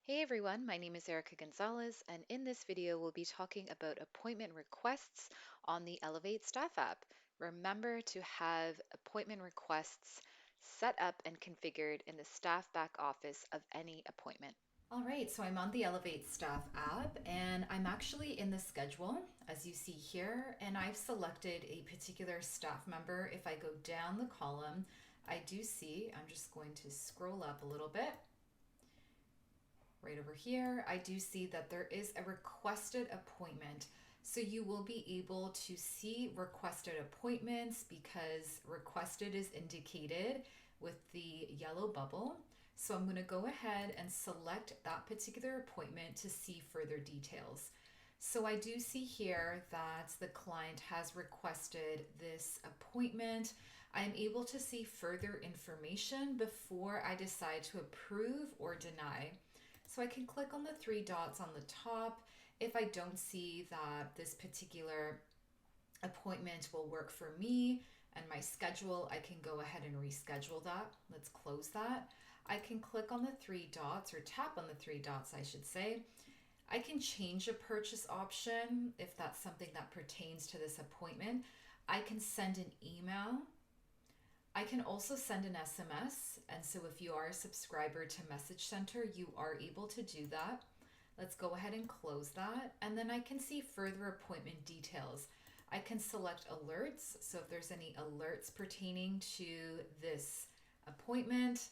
Hey everyone, my name is Erica Gonzalez, and in this video, we'll be talking about appointment requests on the Elevate Staff app. Remember to have appointment requests set up and configured in the staff back office of any appointment. All right, so I'm on the Elevate Staff app and I'm actually in the schedule as you see here, and I've selected a particular staff member. If I go down the column, I do see, I'm just going to scroll up a little bit. Right over here, I do see that there is a requested appointment. So you will be able to see requested appointments because requested is indicated with the yellow bubble. So I'm going to go ahead and select that particular appointment to see further details. So I do see here that the client has requested this appointment. I am able to see further information before I decide to approve or deny. So I can click on the three dots on the top. If I don't see that this particular appointment will work for me and my schedule, I can go ahead and reschedule that. Let's close that. I can click on the three dots, or tap on the three dots, I should say. I can change a purchase option if that's something that pertains to this appointment. I can send an email. I can also send an SMS, and so if you are a subscriber to Message Center, you are able to do that. Let's go ahead and close that, and then I can see further appointment details. I can select alerts, so if there's any alerts pertaining to this appointment.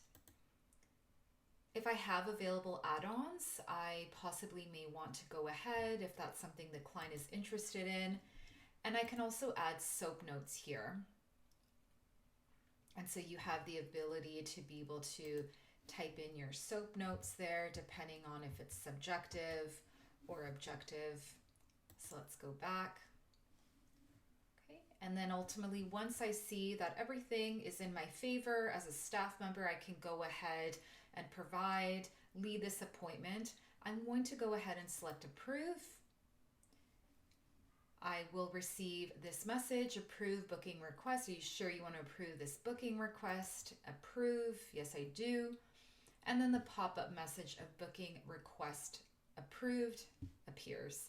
If I have available add-ons, I possibly may want to go ahead if that's something the client is interested in. And I can also add SOAP notes here. And so you have the ability to be able to type in your SOAP notes there, depending on if it's subjective or objective. So let's go back. Okay. And then ultimately, once I see that everything is in my favor as a staff member, I can go ahead and lead this appointment. I'm going to go ahead and select approve. I will receive this message, approve booking request. Are you sure you want to approve this booking request? Approve, yes I do. And then the pop-up message of booking request approved appears.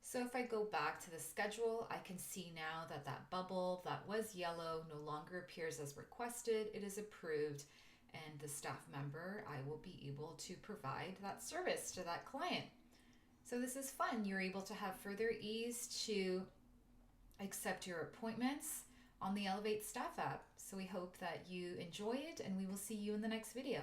So if I go back to the schedule, I can see now that that bubble that was yellow no longer appears as requested. It is approved, and the staff member, I will be able to provide that service to that client. So this is fun. You're able to have further ease to accept your appointments on the Elevate Staff app. So we hope that you enjoy it, and we will see you in the next video.